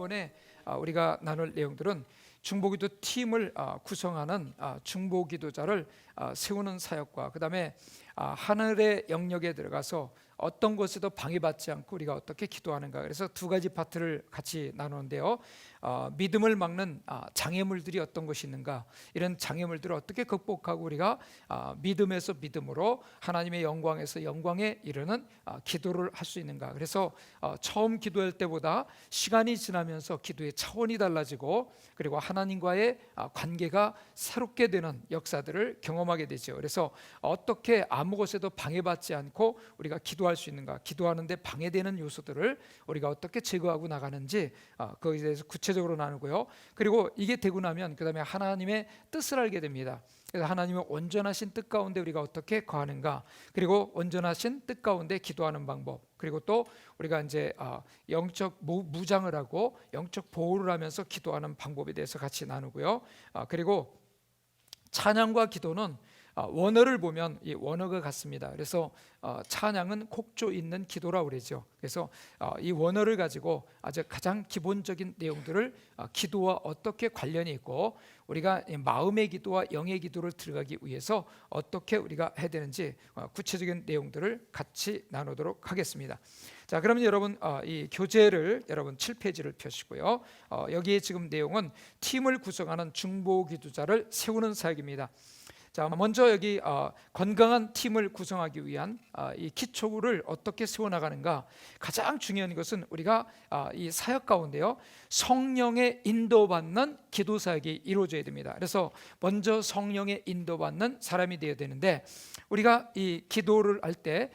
지난번에 우리가 나눌 내용들은 중보기도 팀을 구성하는 중보기도자를 세우는 사역과 그 다음에 하늘의 영역에 들어가서 어떤 것에도 방해받지 않고 우리가 어떻게 기도하는가, 그래서 두 가지 파트를 같이 나누는데요. 믿음을 막는 장애물들이 어떤 것이 있는가, 이런 장애물들을 어떻게 극복하고 우리가 믿음에서 믿음으로 하나님의 영광에서 영광에 이르는 기도를 할 수 있는가. 그래서 처음 기도할 때보다 시간이 지나면서 기도의 차원이 달라지고 그리고 하나님과의 관계가 새롭게 되는 역사들을 경험하게 되죠. 그래서 어떻게 아무 것에도 방해받지 않고 우리가 기도할 수 있는가, 기도하는데 방해되는 요소들을 우리가 어떻게 제거하고 나가는지 거기에 대해서 구체적으로 나누고요. 그리고 이게 되고 나면 그 다음에 하나님의 뜻을 알게 됩니다. 그래서 하나님의 온전하신 뜻 가운데 우리가 어떻게 거하는가, 그리고 온전하신 뜻 가운데 기도하는 방법, 그리고 또 우리가 이제 영적 무장을 하고 영적 보호를 하면서 기도하는 방법에 대해서 같이 나누고요. 그리고 찬양과 기도는 원어를 보면 이 원어가 같습니다. 그래서 찬양은 곡조 있는 기도라고 그러죠. 그래서 이 원어를 가지고 아주 가장 기본적인 내용들을 기도와 어떻게 관련이 있고 우리가 마음의 기도와 영의 기도를 들어가기 위해서 어떻게 우리가 해야 되는지 구체적인 내용들을 같이 나누도록 하겠습니다. 자, 그러면 여러분 이 교재를 여러분 7페이지를 펴시고요. 여기에 지금 내용은 팀을 구성하는 중보기도자를 세우는 사역입니다. 자, 먼저 여기 건강한 팀을 구성하기 위한 이 기초를 어떻게 세워나가는가, 가장 중요한 것은 우리가 이 사역 가운데요, 성령의 인도받는 기도 사역이 이루어져야 됩니다. 그래서 먼저 성령의 인도받는 사람이 되어야 되는데, 우리가 이 기도를 할 때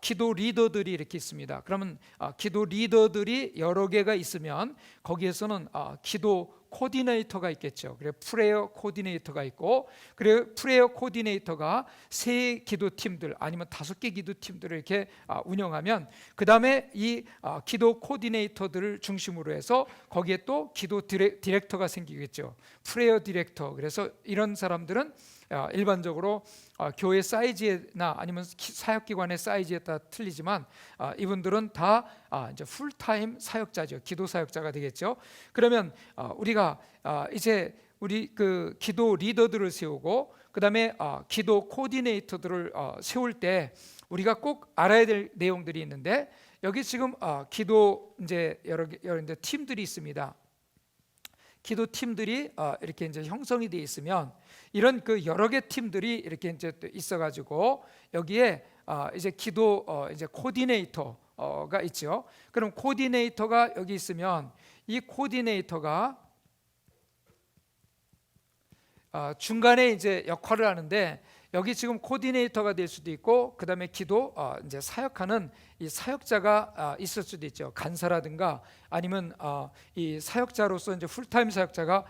기도 리더들이 이렇게 있습니다. 그러면 기도 리더들이 여러 개가 있으면 거기에서는 기도 코디네이터가 있겠죠. 그리고 프레이어 코디네이터가 있고, 그리고 프레이어 코디네이터가 3 기도팀들 아니면 5개 기도팀들을 이렇게 운영하면 그 다음에 이 기도 코디네이터들을 중심으로 해서 거기에 또 기도 디렉터가 생기겠죠. 프레이어 디렉터. 그래서 이런 사람들은 일반적으로 교회 사이즈나 아니면 사역기관의 사이즈에 따라 틀리지만 이분들은 다 이제 풀타임 사역자죠. 기도 사역자가 되겠죠. 그러면 우리가 이제 우리 그 기도 리더들을 세우고 그 다음에 기도 코디네이터들을 세울 때 우리가 꼭 알아야 될 내용들이 있는데, 여기 지금 기도 이제 여러 이제 팀들이 있습니다. 기도 팀들이 이렇게 이제 형성이 되어 있으면 이런 그 여러 개 팀들이 이렇게 이제 있어가지고 여기에 이제 기도 이제 코디네이터가 있죠. 그럼 코디네이터가 여기 있으면 이 코디네이터가 중간에 이제 역할을 하는데, 여기 지금 코디네이터가 될 수도 있고 그 다음에 기도 이제 사역하는 이 사역자가 있을 수도 있죠. 간사라든가 아니면 이 사역자로서 이제 풀타임 사역자가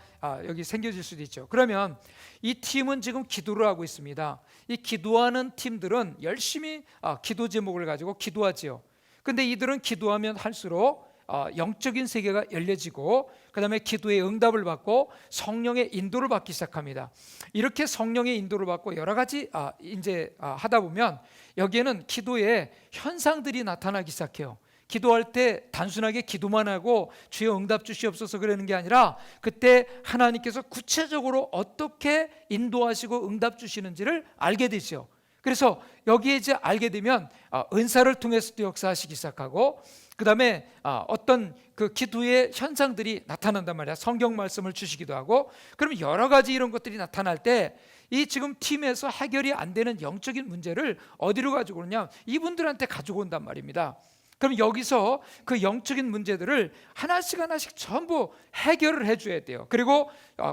여기 생겨질 수도 있죠. 그러면 이 팀은 지금 기도를 하고 있습니다. 이 기도하는 팀들은 열심히 기도 제목을 가지고 기도하지요. 근데 이들은 기도하면 할수록 영적인 세계가 열려지고 그 다음에 기도의 응답을 받고 성령의 인도를 받기 시작합니다. 이렇게 성령의 인도를 받고 여러 가지 이제 하다 보면 여기에는 기도의 현상들이 나타나기 시작해요. 기도할 때 단순하게 기도만 하고 주여 응답 주시옵소서 그러는 게 아니라 그때 하나님께서 구체적으로 어떻게 인도하시고 응답 주시는지를 알게 되죠. 그래서 여기에 이제 알게 되면 은사를 통해서도 역사하시기 시작하고 그 다음에 어떤 그 기도의 현상들이 나타난단 말이야. 성경 말씀을 주시기도 하고. 그러면 여러 가지 이런 것들이 나타날 때 이 지금 팀에서 해결이 안 되는 영적인 문제를 어디로 가지고 오느냐, 이분들한테 가지고 온단 말입니다. 그럼 여기서 그 영적인 문제들을 하나씩 전부 해결을 해줘야 돼요. 그리고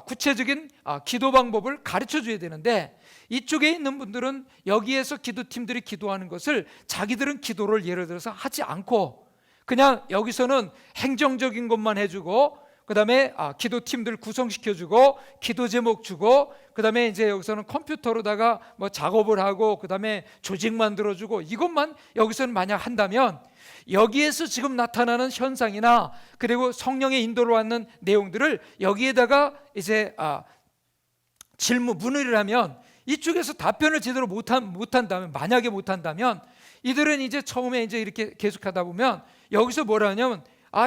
구체적인 기도 방법을 가르쳐 줘야 되는데, 이쪽에 있는 분들은 여기에서 기도팀들이 기도하는 것을 자기들은 기도를 예를 들어서 하지 않고 그냥 여기서는 행정적인 것만 해주고 그 다음에 기도팀들 구성시켜주고 기도 제목 주고 그 다음에 이제 여기서는 컴퓨터로다가 뭐 작업을 하고 그 다음에 조직 만들어주고 이것만 여기서는 만약 한다면 여기에서 지금 나타나는 현상이나 그리고 성령의 인도로 왔는 내용들을 여기에다가 이제 문의를 하면 이쪽에서 답변을 제대로 못한다면, 만약에 못한다면 이들은 이제 처음에 이제 이렇게 계속하다 보면 여기서 뭐라 하냐면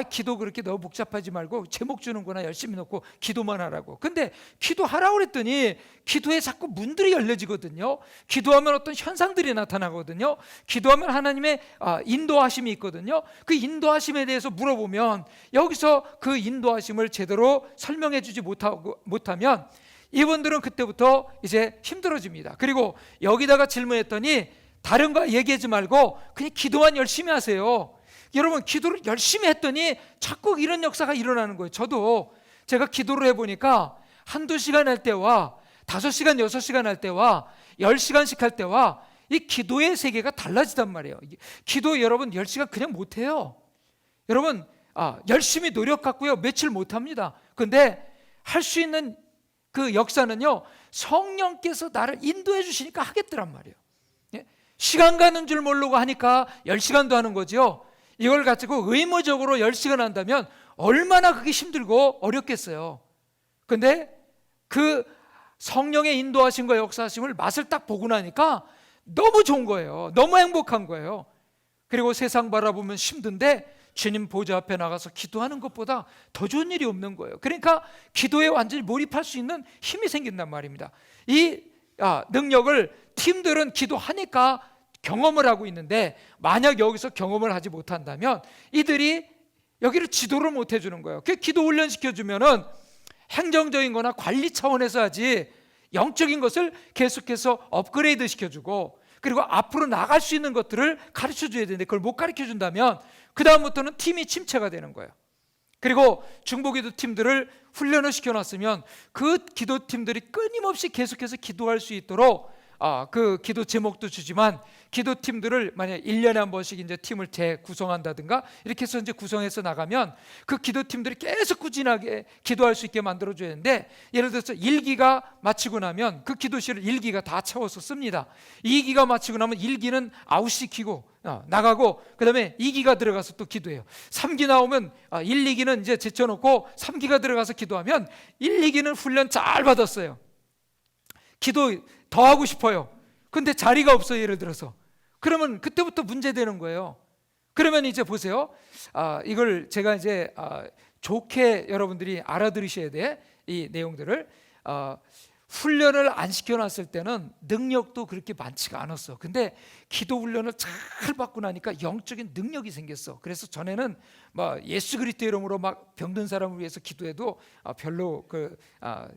기도 그렇게 너무 복잡하지 말고 제목 주는구나 열심히 넣고 기도만 하라고. 근데 기도하라고 그랬더니 기도에 자꾸 문들이 열려지거든요. 기도하면 어떤 현상들이 나타나거든요. 기도하면 하나님의 인도하심이 있거든요. 그 인도하심에 대해서 물어보면 여기서 그 인도하심을 제대로 설명해 주지 못하면 이분들은 그때부터 이제 힘들어집니다. 그리고 여기다가 질문했더니 다른 거 얘기하지 말고 그냥 기도만 열심히 하세요. 여러분, 기도를 열심히 했더니 자꾸 이런 역사가 일어나는 거예요. 저도 제가 기도를 해보니까 한두 시간 할 때와 5시간, 6시간 할 때와 10시간씩 할 때와 이 기도의 세계가 달라지단 말이에요. 기도 여러분 10시간 그냥 못해요. 여러분 열심히 노력 갖고요 며칠 못합니다. 근데 할 수 있는 그 역사는요 성령께서 나를 인도해 주시니까 하겠더란 말이에요. 시간 가는 줄 모르고 하니까 10시간도 하는 거죠. 이걸 가지고 의무적으로 10시간 한다면 얼마나 그게 힘들고 어렵겠어요. 근데 그 성령의 인도하심과 역사하심을 맛을 딱 보고 나니까 너무 좋은 거예요. 너무 행복한 거예요. 그리고 세상 바라보면 힘든데 주님 보좌 앞에 나가서 기도하는 것보다 더 좋은 일이 없는 거예요. 그러니까 기도에 완전히 몰입할 수 있는 힘이 생긴단 말입니다. 이 능력을 팀들은 기도하니까 경험을 하고 있는데 만약 여기서 경험을 하지 못한다면 이들이 여기를 지도를 못 해주는 거예요. 그 기도 훈련 시켜주면은 행정적인 거나 관리 차원에서 하지 영적인 것을 계속해서 업그레이드 시켜주고 그리고 앞으로 나갈 수 있는 것들을 가르쳐줘야 되는데 그걸 못 가르쳐준다면 그 다음부터는 팀이 침체가 되는 거예요. 그리고 중보기도 팀들을 훈련을 시켜놨으면 그 기도팀들이 끊임없이 계속해서 기도할 수 있도록 그 기도 제목도 주지만 기도팀들을 만약 1년에 한 번씩 이제 팀을 재구성한다든가 이렇게 해서 이제 구성해서 나가면 그 기도팀들이 계속 꾸준하게 기도할 수 있게 만들어줘야 되는데 예를 들어서 1기가 마치고 나면 그 기도실을 1기가 다 채워서 씁니다. 2기가 마치고 나면 1기는 아웃시키고 나가고 그 다음에 2기가 들어가서 또 기도해요. 3기 나오면 1, 2기는 이제 제쳐놓고 3기가 들어가서 기도하면 1, 2기는 훈련 잘 받았어요. 기도 더 하고 싶어요. 근데 자리가 없어요. 예를 들어서 그러면 그때부터 문제되는 거예요. 그러면 이제 보세요. 이걸 제가 이제 좋게 여러분들이 알아들으셔야 돼. 이 내용들을 훈련을 안 시켜놨을 때는 능력도 그렇게 많지가 않았어. 근데 기도 훈련을 잘 받고 나니까 영적인 능력이 생겼어. 그래서 전에는 막 예수 그리스도 이름으로 막 병든 사람을 위해서 기도해도 별로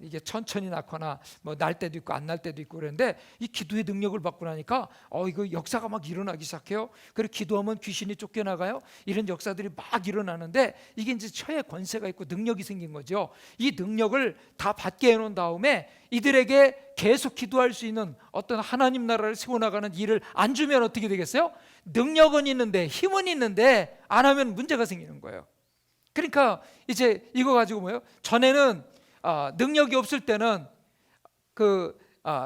이게 천천히 낫거나 뭐 날 때도 있고 안 날 때도 있고 그랬는데 이 기도의 능력을 받고 나니까 이거 역사가 막 일어나기 시작해요. 그리고 기도하면 귀신이 쫓겨나가요. 이런 역사들이 막 일어나는데 이게 이제 처의 권세가 있고 능력이 생긴 거죠. 이 능력을 다 받게 해놓은 다음에 이들에게 계속 기도할 수 있는 어떤 하나님 나라를 세워나가는 일을 안 주면 어떻게 되겠어요? 능력은 있는데 힘은 있는데 안 하면 문제가 생기는 거예요. 그러니까 이제 이거 가지고 뭐예요? 전에는 능력이 없을 때는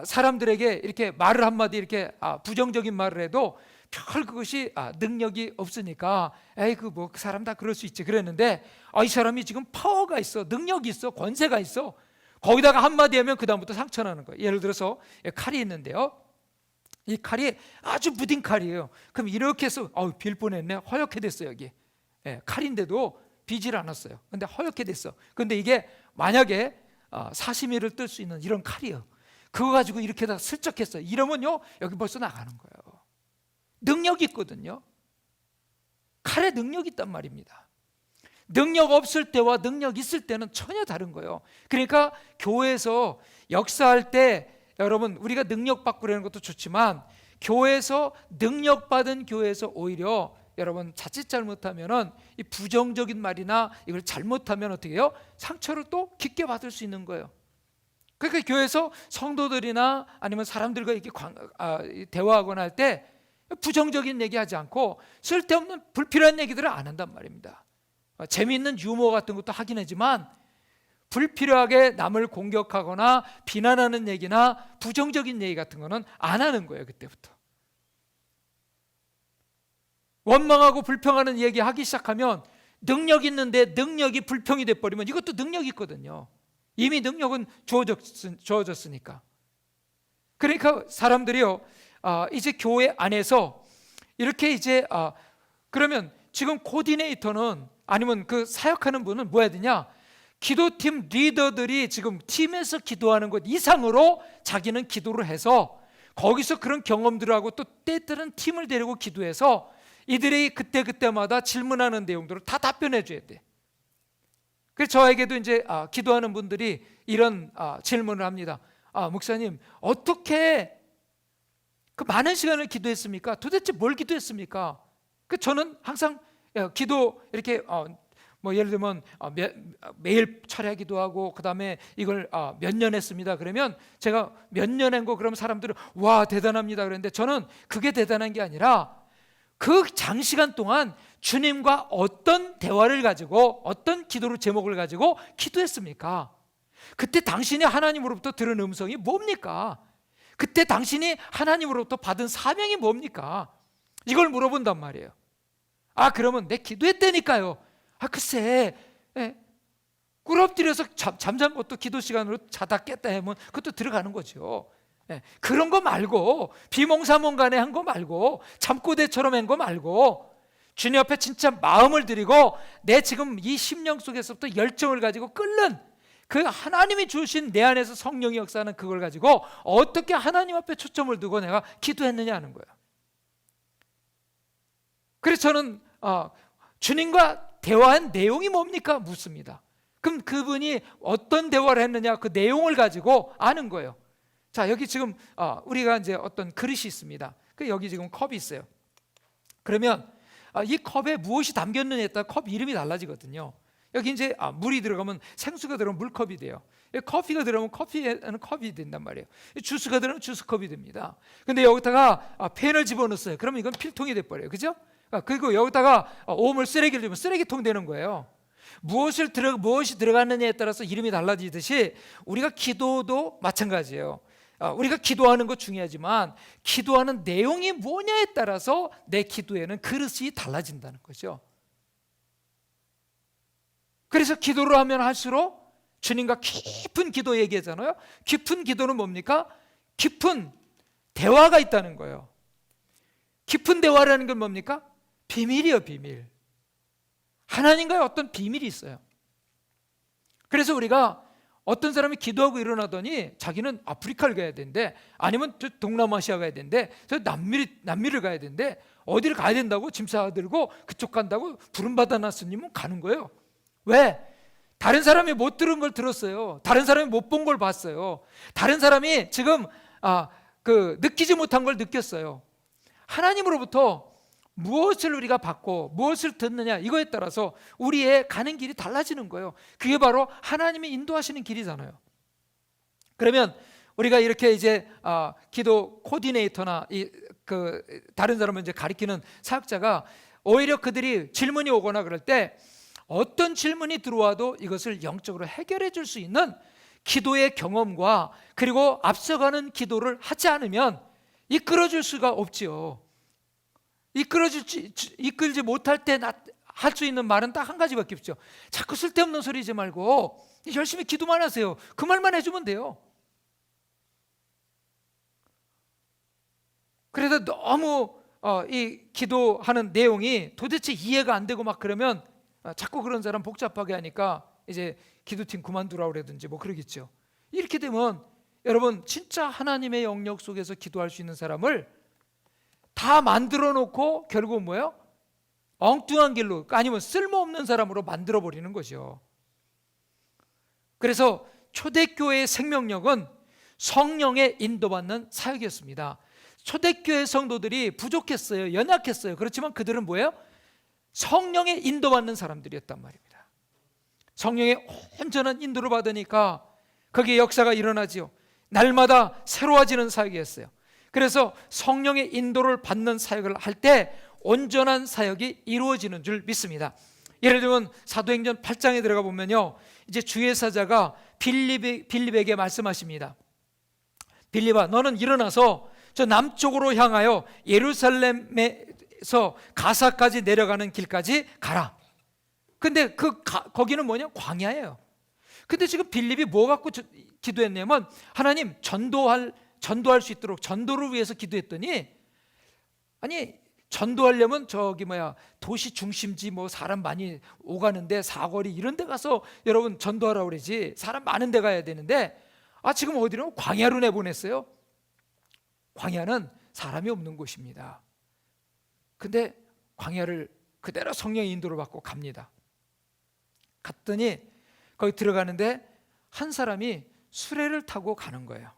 사람들에게 이렇게 말을 한마디 이렇게 부정적인 말을 해도 별 그것이 능력이 없으니까 그 사람 다 그럴 수 있지 그랬는데 이 사람이 지금 파워가 있어, 능력이 있어, 권세가 있어. 거기다가 한마디 하면 그 다음부터 상처나는 거예요. 예를 들어서 칼이 있는데요. 이 칼이 아주 무딘 칼이에요. 그럼 이렇게 해서 빌 뻔했네. 허옇게 됐어요. 여기 칼인데도 비질 않았어요. 근데 허옇게 됐어. 근데 이게 만약에 사시미를 뜰 수 있는 이런 칼이에요. 그거 가지고 이렇게 다 슬쩍 했어요. 이러면요 여기 벌써 나가는 거예요. 능력이 있거든요. 칼에 능력이 있단 말입니다. 능력 없을 때와 능력 있을 때는 전혀 다른 거예요. 그러니까 교회에서 역사할 때 여러분 우리가 능력 받고 그러는 것도 좋지만 교회에서 능력 받은 교회에서 오히려 여러분 자칫 잘못하면은 이 부정적인 말이나 이걸 잘못하면 어떻게 해요? 상처를 또 깊게 받을 수 있는 거예요. 그러니까 교회에서 성도들이나 아니면 사람들과 이렇게 대화하거나 할 때 부정적인 얘기하지 않고 쓸데없는 불필요한 얘기들을 안 한단 말입니다. 재미있는 유머 같은 것도 하긴 하지만 불필요하게 남을 공격하거나 비난하는 얘기나 부정적인 얘기 같은 거는 안 하는 거예요. 그때부터 원망하고 불평하는 얘기 하기 시작하면 능력 있는데 능력이 불평이 돼버리면 이것도 능력이 있거든요. 이미 능력은 주어졌으니까. 그러니까 사람들이요 이제 교회 안에서 이렇게 이제 그러면 지금 코디네이터는 아니면 그 사역하는 분은 뭐 해야 되냐? 기도팀 리더들이 지금 팀에서 기도하는 것 이상으로 자기는 기도를 해서 거기서 그런 경험들을 하고 또 때때는 팀을 데리고 기도해서 이들이 그때마다 질문하는 내용들을 다 답변해 줘야 돼. 그래서 저에게도 이제 기도하는 분들이 이런 질문을 합니다. 목사님, 어떻게 그 많은 시간을 기도했습니까? 도대체 뭘 기도했습니까? 그 저는 항상 기도 이렇게 뭐 예를 들면 매일 철야 기도하고 그다음에 이걸 몇 년 했습니다. 그러면 제가 몇 년 한 거 그러면 사람들은 와 대단합니다 그랬는데 저는 그게 대단한 게 아니라 그 장시간 동안 주님과 어떤 대화를 가지고 어떤 기도로 제목을 가지고 기도했습니까? 그때 당신이 하나님으로부터 들은 음성이 뭡니까? 그때 당신이 하나님으로부터 받은 사명이 뭡니까? 이걸 물어본단 말이에요. 그러면 내 기도했다니까요. 글쎄, 꿀 엎드려서 잠잔 것도 기도 시간으로 자다 깼다 하면 그것도 들어가는 거죠. 그런 거 말고 비몽사몽간에 한 거 말고 잠꼬대처럼 한 거 말고 주님 앞에 진짜 마음을 드리고 내 지금 이 심령 속에서부터 열정을 가지고 끓는 그 하나님이 주신 내 안에서 성령의 역사는 그걸 가지고 어떻게 하나님 앞에 초점을 두고 내가 기도했느냐 하는 거예요. 그래서 저는 주님과 대화한 내용이 뭡니까? 묻습니다. 그럼 그분이 어떤 대화를 했느냐 그 내용을 가지고 아는 거예요. 자, 여기 지금 우리가 이제 어떤 그릇이 있습니다. 여기 지금 컵이 있어요. 그러면 이 컵에 무엇이 담겼느냐에 따라 컵 이름이 달라지거든요. 여기 이제 물이 들어가면 생수가 들어가면 물컵이 돼요. 커피가 들어가면 커피에는 컵이 된단 말이에요. 주스가 들어가면 주스컵이 됩니다. 근데 여기다가 펜을 집어넣었어요. 그러면 이건 필통이 돼버려요. 그죠? 그리고 여기다가 오물 쓰레기를 주면 쓰레기통 되는 거예요. 무엇이 들어갔느냐에 따라서 이름이 달라지듯이 우리가 기도도 마찬가지예요. 우리가 기도하는 것 중요하지만 기도하는 내용이 뭐냐에 따라서 내 기도에는 그릇이 달라진다는 거죠. 그래서 기도를 하면 할수록 주님과 깊은 기도 얘기하잖아요. 깊은 기도는 뭡니까? 깊은 대화가 있다는 거예요. 깊은 대화라는 건 뭡니까? 비밀이에요, 비밀. 하나님과의 어떤 비밀이 있어요. 그래서 우리가 어떤 사람이 기도하고 일어나더니 자기는 아프리카를 가야 되는데 아니면 동남아시아 가야 되는데 저 남미를 가야 되는데 어디를 가야 된다고 짐 싸들고 그쪽 간다고 부름받아 놨으면 가는 거예요. 왜? 다른 사람이 못 들은 걸 들었어요. 다른 사람이 못 본 걸 봤어요. 다른 사람이 지금 느끼지 못한 걸 느꼈어요. 하나님으로부터 무엇을 우리가 받고 무엇을 듣느냐 이거에 따라서 우리의 가는 길이 달라지는 거예요. 그게 바로 하나님이 인도하시는 길이잖아요. 그러면 우리가 이렇게 이제 기도 코디네이터나 다른 사람을 이제 가리키는 사역자가 오히려 그들이 질문이 오거나 그럴 때 어떤 질문이 들어와도 이것을 영적으로 해결해 줄 수 있는 기도의 경험과 그리고 앞서가는 기도를 하지 않으면 이끌어 줄 수가 없지요. 이끌지 못할 때 할 수 있는 말은 딱 한 가지밖에 없죠. 자꾸 쓸데없는 소리지 말고 열심히 기도만 하세요. 그 말만 해주면 돼요. 그래서 너무 이 기도하는 내용이 도대체 이해가 안 되고 막 그러면 자꾸 그런 사람 복잡하게 하니까 이제 기도팀 그만두라고 그러든지 뭐 그러겠죠. 이렇게 되면 여러분 진짜 하나님의 영역 속에서 기도할 수 있는 사람을 다 만들어 놓고 결국은 뭐예요? 엉뚱한 길로 아니면 쓸모없는 사람으로 만들어 버리는 거죠. 그래서 초대교회의 생명력은 성령의 인도받는 사역이었습니다. 초대교회 성도들이 부족했어요. 연약했어요. 그렇지만 그들은 뭐예요? 성령의 인도받는 사람들이었단 말입니다. 성령의 온전한 인도를 받으니까 거기에 역사가 일어나지요. 날마다 새로워지는 사역이었어요. 그래서 성령의 인도를 받는 사역을 할 때 온전한 사역이 이루어지는 줄 믿습니다. 예를 들면 사도행전 8장에 들어가 보면요, 이제 주의 사자가 빌립에게 말씀하십니다. 빌립아, 너는 일어나서 저 남쪽으로 향하여 예루살렘에서 가사까지 내려가는 길까지 가라. 근데 거기는 뭐냐? 광야예요. 근데 지금 빌립이 뭐 갖고 기도했냐면 하나님 전도할 수 있도록 전도를 위해서 기도했더니 아니 전도하려면 도시 중심지 사람 많이 오가는데 사거리 이런 데 가서 여러분 전도하라고 그러지, 사람 많은 데 가야 되는데 지금 어디로? 광야로 내보냈어요. 광야는 사람이 없는 곳입니다. 근데 광야를 그대로 성령의 인도를 받고 갑니다. 갔더니 거기 들어가는데 한 사람이 수레를 타고 가는 거예요.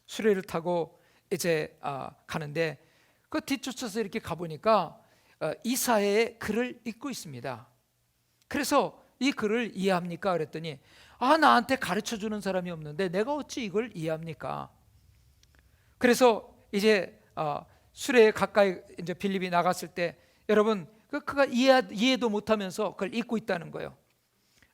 수레를 타고 이제 가는데 그 뒤쫓아서 이렇게 가보니까 이사야의 글을 읽고 있습니다. 그래서 이 글을 이해합니까? 그랬더니 나한테 가르쳐주는 사람이 없는데 내가 어찌 이걸 이해합니까? 그래서 이제 수레에 가까이 이제 빌립이 나갔을 때 여러분 그가 이해도 못하면서 그걸 읽고 있다는 거예요.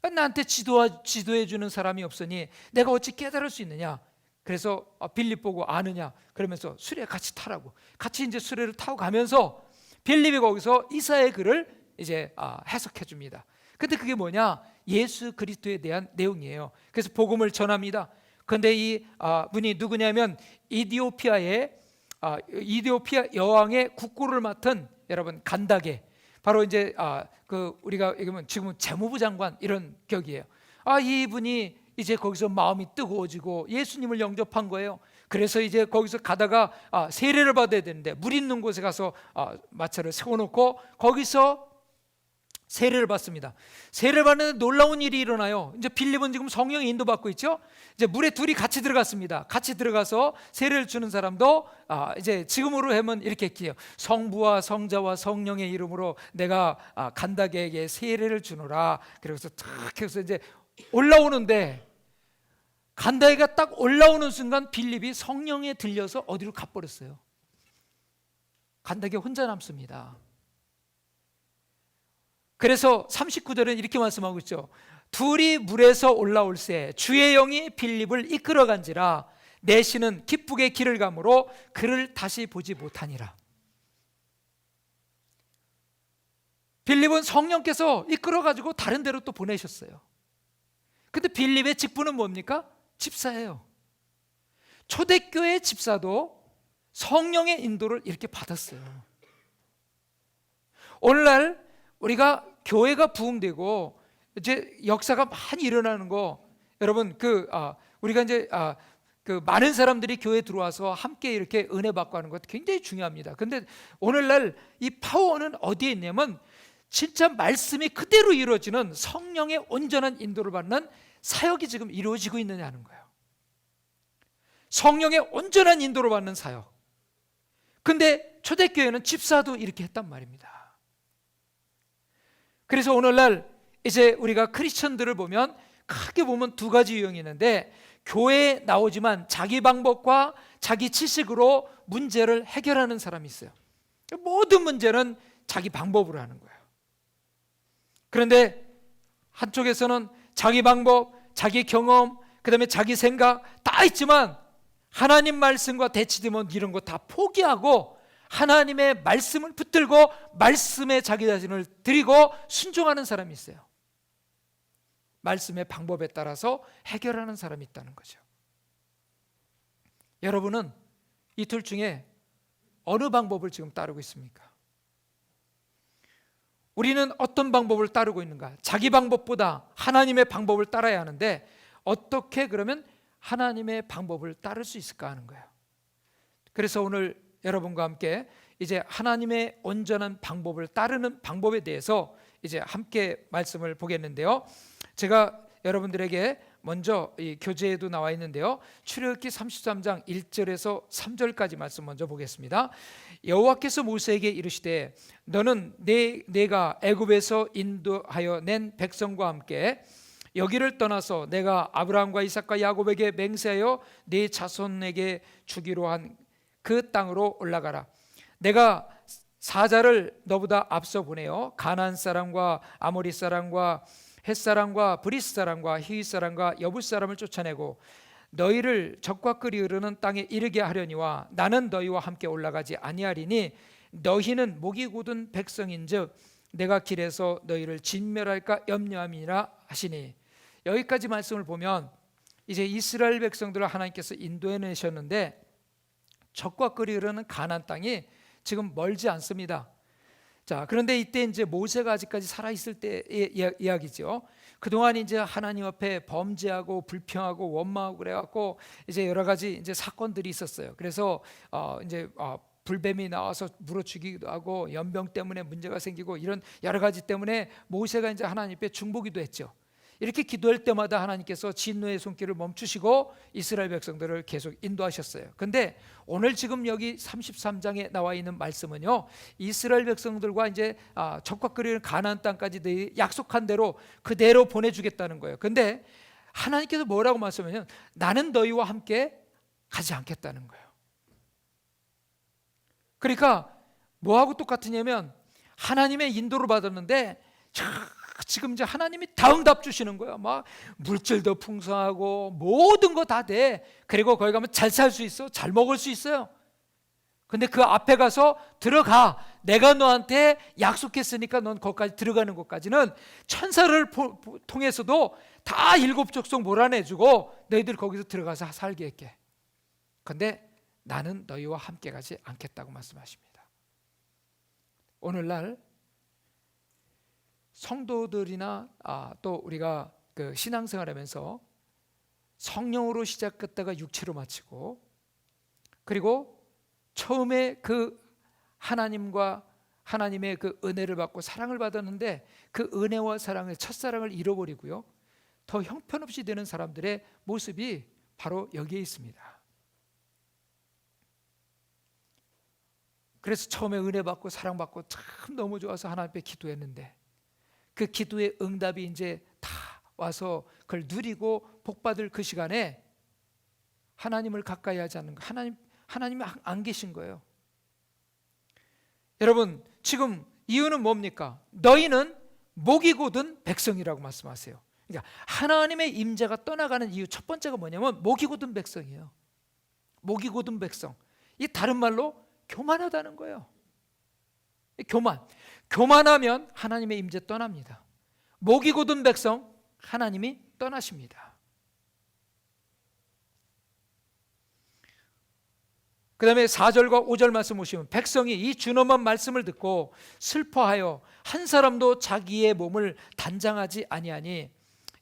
나한테 지도해 주는 사람이 없으니 내가 어찌 깨달을 수 있느냐? 그래서 빌립 보고 아느냐? 그러면서 수레에 같이 타라고, 같이 이제 수레를 타고 가면서 빌립이 거기서 이사야의 글을 이제 해석해 줍니다. 근데 그게 뭐냐? 예수 그리스도에 대한 내용이에요. 그래서 복음을 전합니다. 근데 이 분이 누구냐면 이디오피아 여왕의 국고를 맡은 여러분 간다게, 바로 이제 우리가 얘기하면 지금은 재무부 장관 이런 격이에요. 이분이 이제 거기서 마음이 뜨거워지고 예수님을 영접한 거예요. 그래서 이제 거기서 가다가 세례를 받아야 되는데 물 있는 곳에 가서 마차를 세워놓고 거기서 세례를 받습니다. 세례를 받는데 놀라운 일이 일어나요. 이제 빌립은 지금 성령의 인도받고 있죠. 이제 물에 둘이 같이 들어갔습니다. 같이 들어가서 세례를 주는 사람도 이제 지금으로 하면 이렇게 했기요. 성부와 성자와 성령의 이름으로 내가 간다게에게 세례를 주노라. 그래서 탁 해서 이제 올라오는데 간다게가 딱 올라오는 순간 빌립이 성령에 들려서 어디로 가버렸어요. 간다게 혼자 남습니다. 그래서 39절은 이렇게 말씀하고 있죠. 둘이 물에서 올라올새 주의 영이 빌립을 이끌어간지라 내 신은 기쁘게 길을 가므로 그를 다시 보지 못하니라. 빌립은 성령께서 이끌어가지고 다른 데로 또 보내셨어요. 근데 빌립의 직분은 뭡니까? 집사예요. 초대교회 집사도 성령의 인도를 이렇게 받았어요. 오늘날 우리가 교회가 부흥되고 이제 역사가 많이 일어나는 거, 여러분 우리가 이제 많은 사람들이 교회에 들어와서 함께 이렇게 은혜 받고 하는 것 굉장히 중요합니다. 근데 오늘날 이 파워는 어디에 있냐면 진짜 말씀이 그대로 이루어지는 성령의 온전한 인도를 받는 사역이 지금 이루어지고 있느냐는 거예요. 성령의 온전한 인도를 받는 사역. 근데 초대교회는 집사도 이렇게 했단 말입니다. 그래서 오늘날 이제 우리가 크리스천들을 보면 크게 보면 두 가지 유형이 있는데, 교회에 나오지만 자기 방법과 자기 지식으로 문제를 해결하는 사람이 있어요. 모든 문제는 자기 방법으로 하는 거예요. 그런데 한쪽에서는 자기 방법, 자기 경험, 그 다음에 자기 생각 다 있지만 하나님 말씀과 대치되면 이런 거 다 포기하고 하나님의 말씀을 붙들고 말씀에 자기 자신을 드리고 순종하는 사람이 있어요. 말씀의 방법에 따라서 해결하는 사람이 있다는 거죠. 여러분은 이 둘 중에 어느 방법을 지금 따르고 있습니까? 우리는 어떤 방법을 따르고 있는가? 자기 방법보다 하나님의 방법을 따라야 하는데 어떻게 그러면 하나님의 방법을 따를 수 있을까 하는 거예요. 그래서 오늘 여러분과 함께 이제 하나님의 온전한 방법을 따르는 방법에 대해서 이제 함께 말씀을 보겠는데요. 제가 여러분들에게 먼저 이 교재에도 나와 있는데요. 출애굽기 33장 1절에서 3절까지 말씀 먼저 보겠습니다. 여호와께서 모세에게 이르시되 너는 내가 애굽에서 인도하여 낸 백성과 함께 여기를 떠나서 내가 아브라함과 이삭과 야곱에게 맹세하여 네 자손에게 주기로 한 그 땅으로 올라가라. 내가 사자를 너보다 앞서 보내어 가나안 사람과 아모리 사람과 헷 사람과 브리스 사람과 히윗 사람과 여붓 사람을 쫓아내고 너희를 적과 끓이 흐르는 땅에 이르게 하려니와 나는 너희와 함께 올라가지 아니하리니 너희는 목이 곧은 백성인즉 내가 길에서 너희를 진멸할까 염려함이라 하시니. 여기까지 말씀을 보면 이제 이스라엘 백성들을 하나님께서 인도해 내셨는데 적과 끓이 흐르는 가나안 땅이 지금 멀지 않습니다. 자, 그런데 이때 이제 모세가 아직까지 살아 있을 때의 이야기죠. 그동안 이제 하나님 앞에 범죄하고 불평하고 원망하고 그래갖고 이제 여러 가지 이제 사건들이 있었어요. 그래서 이제 불뱀이 나와서 물어죽이기도 하고 연병 때문에 문제가 생기고 이런 여러 가지 때문에 모세가 이제 하나님 앞에 중보기도 했죠. 이렇게 기도할 때마다 하나님께서 진노의 손길을 멈추시고 이스라엘 백성들을 계속 인도하셨어요. 근데 오늘 지금 여기 33장에 나와 있는 말씀은요, 이스라엘 백성들과 이제 적과거리는 가나안 땅까지 약속한 대로 그대로 보내주겠다는 거예요. 근데 하나님께서 뭐라고 말씀하냐면 나는 너희와 함께 가지 않겠다는 거예요. 그러니까 뭐하고 똑같으냐면 하나님의 인도를 받았는데 지금 이제 하나님이 다 응답 주시는 거예요. 막 물질도 풍성하고 모든 거 다 돼. 그리고 거기 가면 잘 살 수 있어, 잘 먹을 수 있어요. 근데 그 앞에 가서 들어가. 내가 너한테 약속했으니까 넌 거기까지 들어가는 것까지는 천사를 통해서도 다 일곱 족속 몰아내주고 너희들 거기서 들어가서 살게 할게. 근데 나는 너희와 함께 가지 않겠다고 말씀하십니다. 오늘날 성도들이나 또 우리가 그 신앙생활하면서 성령으로 시작했다가 육체로 마치고, 그리고 처음에 그 하나님과 하나님의 그 은혜를 받고 사랑을 받았는데 그 은혜와 사랑을, 첫사랑을 잃어버리고요, 더 형편없이 되는 사람들의 모습이 바로 여기에 있습니다. 그래서 처음에 은혜 받고 사랑 받고 참 너무 좋아서 하나님 앞에 기도했는데 그 기도의 응답이 이제 다 와서 그걸 누리고 복받을 그 시간에 하나님을 가까이 하지 않는 거, 하나님이 안 계신 거예요. 여러분, 지금 이유는 뭡니까? 너희는 목이 곧은 백성이라고 말씀하세요. 그러니까 하나님의 임재가 떠나가는 이유 첫 번째가 뭐냐면 목이 곧은 백성이에요. 목이 곧은 백성. 이 다른 말로 교만하다는 거예요. 교만하면 하나님의 임재 떠납니다. 목이 곧은 백성, 하나님이 떠나십니다. 그 다음에 4절과 5절 말씀 보시면 백성이 이 준엄한 말씀을 듣고 슬퍼하여 한 사람도 자기의 몸을 단장하지 아니하니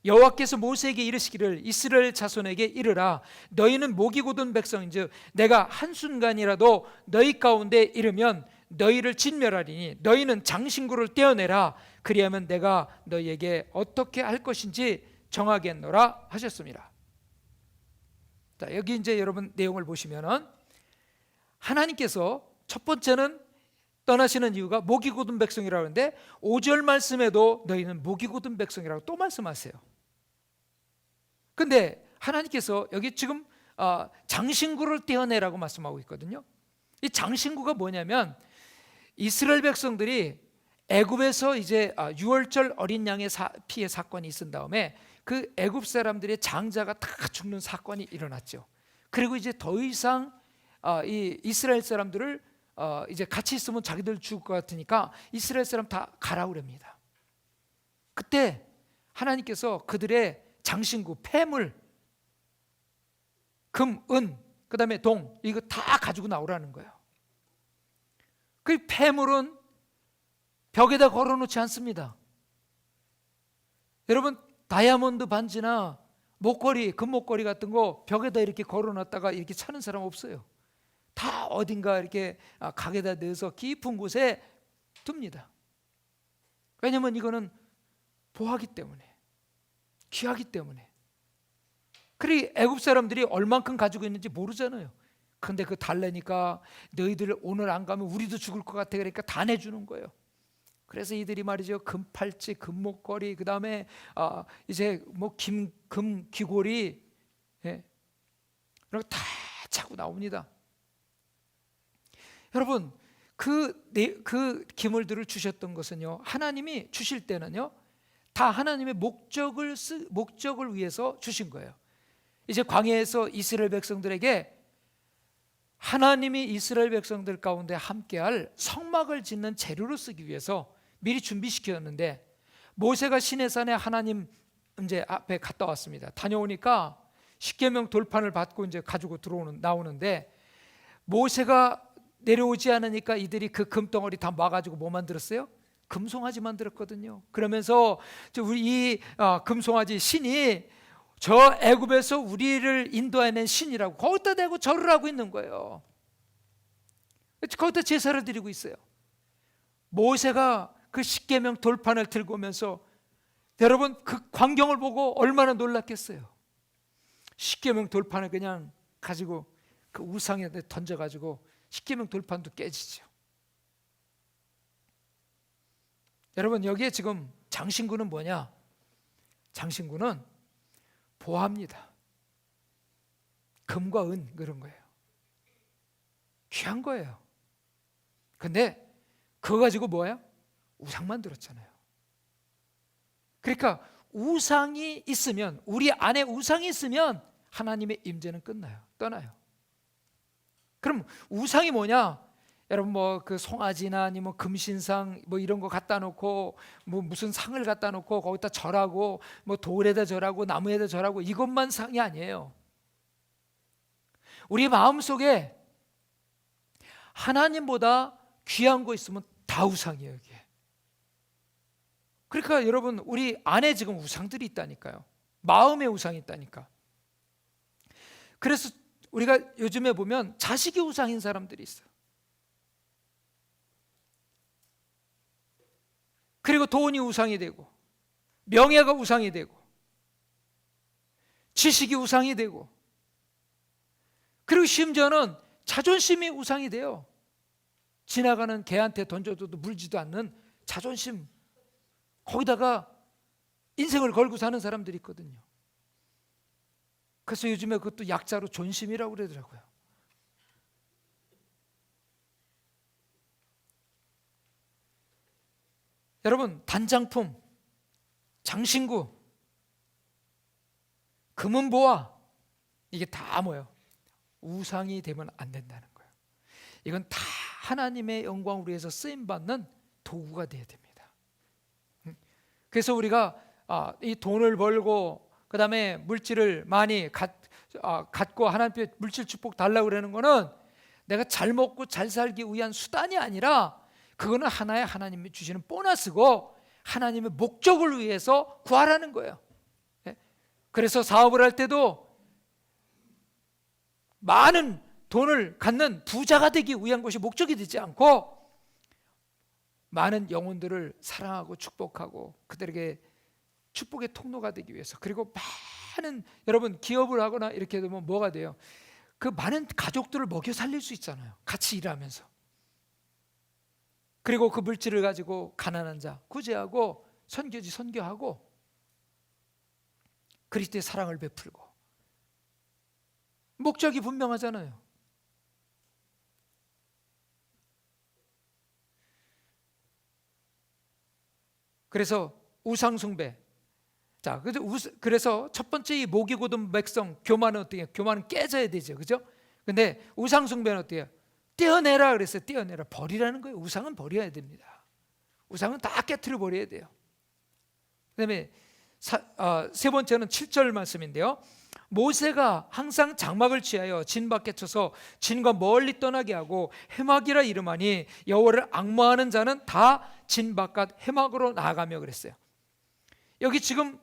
여호와께서 모세에게 이르시기를 이스라엘 자손에게 이르라 너희는 목이 곧은 백성인즉 내가 한순간이라도 너희 가운데 이르면 너희를 진멸하리니 너희는 장신구를 떼어내라 그리하면 내가 너희에게 어떻게 할 것인지 정하겠노라 하셨습니다. 자, 여기 이제 여러분 내용을 보시면은 하나님께서 첫 번째는 떠나시는 이유가 목이 곧은 백성이라고 하는데 5절 말씀에도 너희는 목이 곧은 백성이라고 또 말씀하세요. 근데 하나님께서 여기 지금 장신구를 떼어내라고 말씀하고 있거든요. 이 장신구가 뭐냐면 이스라엘 백성들이 애굽에서 이제 유월절 어린 양의 피해 사건이 있은 다음에 그 애굽 사람들의 장자가 다 죽는 사건이 일어났죠. 그리고 이제 더 이상 이 이스라엘 사람들을 이제 같이 있으면 자기들 죽을 것 같으니까 이스라엘 사람 다 가라고 그럽니다. 그때 하나님께서 그들의 장신구, 폐물, 금, 은, 그 다음에 동 이거 다 가지고 나오라는 거예요. 그 폐물은 벽에다 걸어놓지 않습니다. 여러분 다이아몬드 반지나 목걸이, 금목걸이 같은 거 벽에다 이렇게 걸어놨다가 이렇게 차는 사람 없어요. 다 어딘가 이렇게 가게다 넣어서 깊은 곳에 둡니다. 왜냐하면 이거는 보하기 때문에, 귀하기 때문에. 그리고 애굽 사람들이 얼만큼 가지고 있는지 모르잖아요. 근데 그 달래니까 너희들 오늘 안 가면 우리도 죽을 것 같아 그러니까 다 내주는 거예요. 그래서 이들이 말이죠 금팔찌, 금목걸이, 그 다음에 이제 뭐 금 귀고리, 예, 이런 거 다 차고 나옵니다. 여러분 그 기물들을 주셨던 것은요 하나님이 주실 때는요 다 하나님의 목적을 위해서 주신 거예요. 이제 광야에서 이스라엘 백성들에게 하나님이 이스라엘 백성들 가운데 함께할 성막을 짓는 재료로 쓰기 위해서 미리 준비시켰는데 모세가 시내산에 하나님 이제 앞에 갔다 왔습니다. 다녀오니까 십계명 돌판을 받고 이제 가지고 나오는데 모세가 내려오지 않으니까 이들이 그 금덩어리 다 모아가지고 뭐 만들었어요? 금송아지 만들었거든요. 그러면서 우리 이 금송아지 신이 저 애굽에서 우리를 인도해낸 신이라고 거기다 대고 절을 하고 있는 거예요. 거기다 제사를 드리고 있어요. 모세가 그 십계명 돌판을 들고 오면서 여러분 그 광경을 보고 얼마나 놀랐겠어요. 십계명 돌판을 그냥 가지고 그 우상에 던져가지고 십계명 돌판도 깨지죠. 여러분 여기에 지금 장신구는 뭐냐? 장신구는 보화입니다. 금과 은 그런 거예요. 귀한 거예요. 근데 그거 가지고 뭐야? 우상 만들었잖아요. 그러니까 우상이 있으면, 우리 안에 우상이 있으면 하나님의 임재는 끝나요. 떠나요. 그럼 우상이 뭐냐? 여러분 뭐 그 송아지나 아니면 금신상 뭐 이런 거 갖다 놓고 뭐 무슨 상을 갖다 놓고 거기다 절하고 뭐 돌에다 절하고 나무에다 절하고 이것만 상이 아니에요. 우리 마음속에 하나님보다 귀한 거 있으면 다 우상이에요, 이게. 그러니까 여러분 우리 안에 지금 우상들이 있다니까요. 마음의 우상이 있다니까. 그래서 우리가 요즘에 보면 자식이 우상인 사람들이 있어요. 그리고 돈이 우상이 되고 명예가 우상이 되고 지식이 우상이 되고 그리고 심지어는 자존심이 우상이 돼요. 지나가는 개한테 던져줘도 물지도 않는 자존심, 거기다가 인생을 걸고 사는 사람들이 있거든요. 그래서 요즘에 그것도 약자로 존심이라고 그러더라고요. 여러분 단장품, 장신구, 금은보화 이게 다 뭐예요? 우상이 되면 안 된다는 거예요. 이건 다 하나님의 영광을 위해서 쓰임받는 도구가 되어야 됩니다. 그래서 우리가 이 돈을 벌고 그 다음에 물질을 많이 갖고 하나님께 물질 축복 달라고 그러는 거는 내가 잘 먹고 잘 살기 위한 수단이 아니라 그거는 하나의 하나님이 주시는 보너스고 하나님의 목적을 위해서 구하라는 거예요. 그래서 사업을 할 때도 많은 돈을 갖는 부자가 되기 위한 것이 목적이 되지 않고 많은 영혼들을 사랑하고 축복하고 그들에게 축복의 통로가 되기 위해서, 그리고 많은 여러분 기업을 하거나 이렇게 되면 뭐가 돼요? 그 많은 가족들을 먹여 살릴 수 있잖아요. 같이 일하면서. 그리고 그 물질을 가지고 가난한 자 구제하고 선교지 선교하고 그리스도의 사랑을 베풀고 목적이 분명하잖아요. 그래서 우상 숭배. 자, 그래서 첫 번째 이 목이 곧은 백성 교만은 어떻게 해요? 교만은 깨져야 되죠, 그죠? 근데 우상 숭배는 어떻게 해요? 떼어내라 그랬어요. 떼어내라, 버리라는 거예요. 우상은 버려야 됩니다. 우상은 다 깨트려 버려야 돼요. 그다음에 세 번째는 7절 말씀인데요. 모세가 항상 장막을 취하여 진 밖에 쳐서 진과 멀리 떠나게 하고 해막이라 이름하니 여호와를 앙모하는 자는 다 진 바깥 해막으로 나아가며 그랬어요. 여기 지금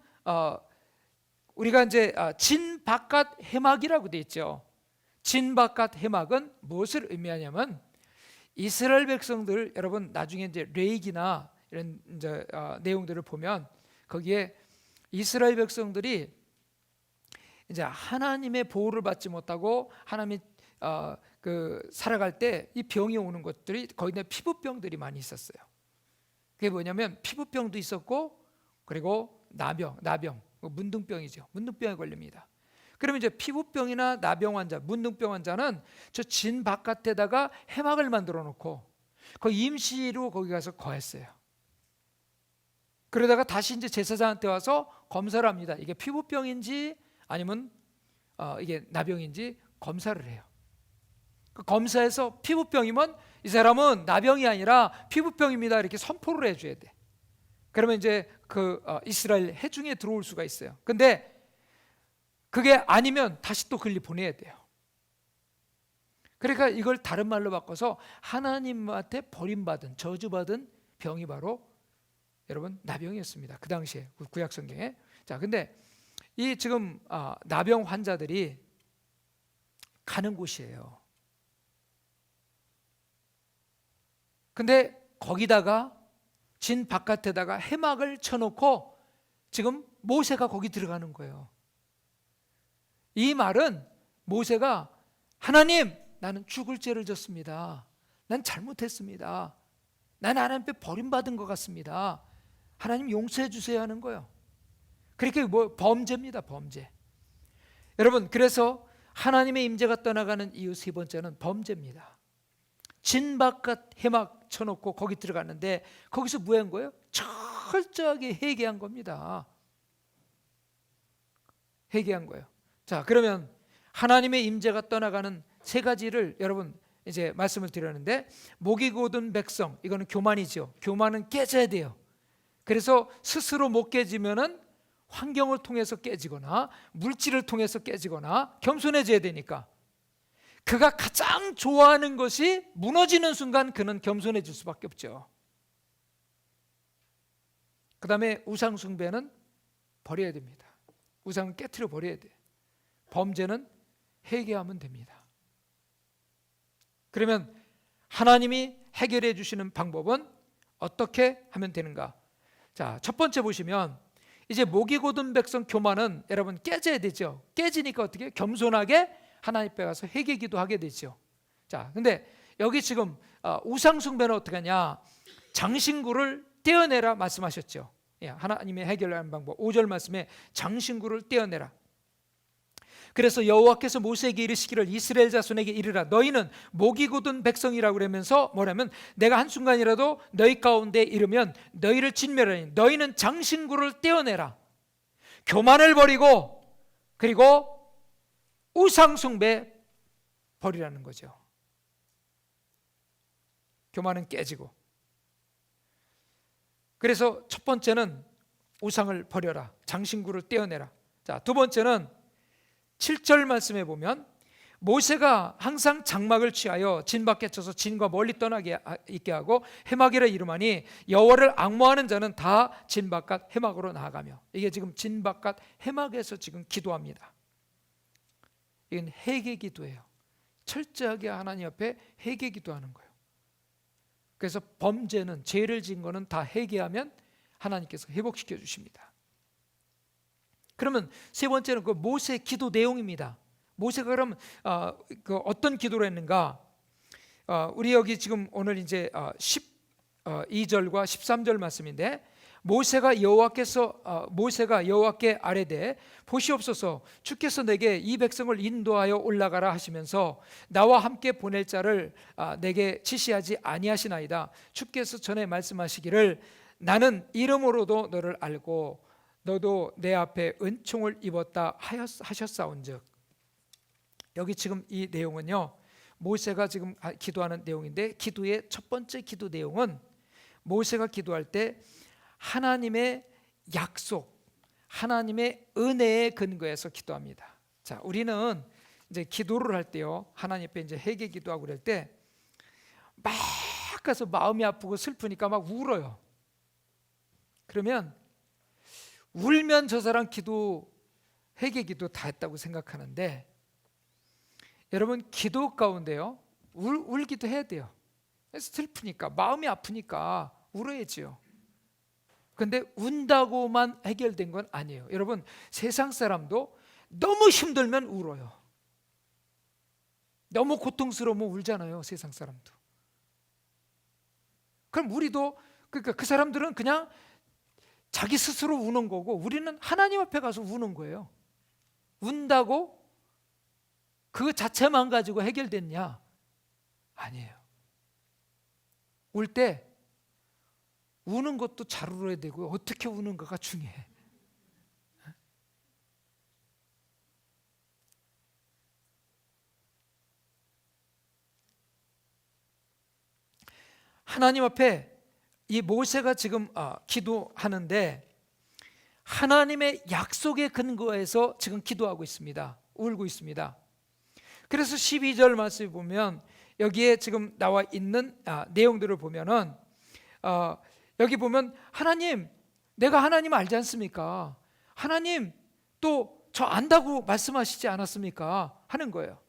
우리가 이제 진 바깥 해막이라고 되어 있죠. 진 바깥 해막은 무엇을 의미하냐면 이스라엘 백성들, 여러분 나중에 이제 레이기나 이런 이제 내용들을 보면 거기에 이스라엘 백성들이 이제 하나님의 보호를 받지 못하고 하나님이 살아갈 때 이 병이 오는 것들이 거기에 피부병들이 많이 있었어요. 그게 뭐냐면 피부병도 있었고 그리고 나병, 문둥병이죠. 문둥병에 걸립니다. 그러면 이제 피부병이나 나병 환자, 문둥병 환자는 저 진 바깥에다가 해막을 만들어 놓고 거기 임시로 거기 가서 거했어요. 그러다가 다시 이제 제사장한테 와서 검사를 합니다. 이게 피부병인지 아니면 이게 나병인지 검사를 해요. 그 검사에서 피부병이면 이 사람은 나병이 아니라 피부병입니다 이렇게 선포를 해줘야 돼. 그러면 이제 이스라엘 해중에 들어올 수가 있어요. 근데 그게 아니면 다시 또 글리 보내야 돼요. 그러니까 이걸 다른 말로 바꿔서 하나님한테 버림받은, 저주받은 병이 바로 여러분 나병이었습니다. 그 당시에 구약 성경에. 자, 근데 이 지금 나병 환자들이 가는 곳이에요. 근데 거기다가 진 바깥에다가 해막을 쳐놓고 지금 모세가 거기 들어가는 거예요. 이 말은 모세가 하나님, 나는 죽을 죄를 졌습니다. 난 잘못했습니다. 난 하나님께 버림받은 것 같습니다. 하나님 용서해 주세요 하는 거예요. 그렇게 범죄입니다. 범죄. 여러분, 그래서 하나님의 임재가 떠나가는 이유 세 번째는 범죄입니다. 진 바깥 해막 쳐놓고 거기 들어갔는데 거기서 뭐 한 거예요? 철저하게 회개한 겁니다. 회개한 거예요. 자, 그러면 하나님의 임재가 떠나가는 세 가지를 여러분 이제 말씀을 드렸는데, 목이 곧은 백성, 이거는 교만이죠. 교만은 깨져야 돼요. 그래서 스스로 못 깨지면은 환경을 통해서 깨지거나 물질을 통해서 깨지거나 겸손해져야 되니까, 그가 가장 좋아하는 것이 무너지는 순간 그는 겸손해질 수밖에 없죠. 그 다음에 우상 숭배는 버려야 됩니다. 우상은 깨트려 버려야 돼. 범죄는 회개하면 됩니다. 그러면 하나님이 해결해 주시는 방법은 어떻게 하면 되는가? 자, 첫 번째 보시면 이제 목이 곧은 백성 교만은 여러분 깨져야 되죠. 깨지니까 어떻게? 겸손하게 하나님 앞에 가서 회개 기도하게 되죠. 자, 근데 여기 지금 우상 숭배는 어떻게 하냐? 장신구를 떼어내라 말씀하셨죠. 하나님의 해결하는 방법 5절 말씀에 장신구를 떼어내라. 그래서 여호와께서 모세에게 이르시기를 이스라엘 자손에게 이르라, 너희는 목이 곧은 백성이라고 그러면서 뭐냐면 내가 한순간이라도 너희 가운데 이르면 너희를 진멸하니 너희는 장신구를 떼어내라. 교만을 버리고 그리고 우상 숭배 버리라는 거죠. 교만은 깨지고. 그래서 첫 번째는 우상을 버려라, 장신구를 떼어내라. 자, 두 번째는 7절 말씀에 보면 모세가 항상 장막을 취하여 진 밖에 쳐서 진과 멀리 떠나게 있게 하고 해막이라 이름하니 여호와를 앙모하는 자는 다 진 바깥 해막으로 나아가며. 이게 지금 진 바깥 해막에서 지금 기도합니다. 이건 회개 기도예요. 철저하게 하나님 앞에 회개 기도하는 거예요. 그래서 범죄는, 죄를 지은 거는 다 회개하면 하나님께서 회복시켜 주십니다. 그러면 세 번째는 그 모세 기도 내용입니다. 모세가 그럼 어떤 기도를 했는가? 우리 여기 지금 오늘 이제 12절과 13절 말씀인데, 모세가 여호와께 아뢰되 보시옵소서, 주께서 내게 이 백성을 인도하여 올라가라 하시면서 나와 함께 보낼 자를 내게 지시하지 아니하시나이다. 주께서 전에 말씀하시기를 나는 이름으로도 너를 알고 너도 내 앞에 은총을 입었다 하셨사온즉. 여기 지금 이 내용은요, 모세가 지금 기도하는 내용인데, 기도의 첫 번째 기도 내용은 모세가 기도할 때 하나님의 약속, 하나님의 은혜에 근거해서 기도합니다. 자, 우리는 이제 기도를 할 때요, 하나님 앞에 이제 회개 기도하고 그럴 때 막 가서 마음이 아프고 슬프니까 막 울어요. 그러면 울면 저 사람 기도, 회개 기도 다 했다고 생각하는데, 여러분 기도 가운데요, 울기도 해야 돼요. 슬프니까, 마음이 아프니까 울어야지요. 근데 운다고만 해결된 건 아니에요. 여러분, 세상 사람도 너무 힘들면 울어요. 너무 고통스러우면 울잖아요, 세상 사람도. 그럼 우리도, 그러니까 그 사람들은 그냥 자기 스스로 우는 거고, 우리는 하나님 앞에 가서 우는 거예요. 운다고 그 자체만 가지고 해결됐냐? 아니에요. 울 때 우는 것도 잘 울어야 되고 어떻게 우는가가 중요해. 하나님 앞에 이 모세가 지금 기도하는데 하나님의 약속에 근거해서 지금 기도하고 있습니다. 울고 있습니다. 그래서 12절 말씀을 보면 여기에 지금 나와 있는 내용들을 보면은 여기 보면 하나님, 내가 하나님 알지 않습니까? 하나님 또 저 안다고 말씀하시지 않았습니까? 하는 거예요.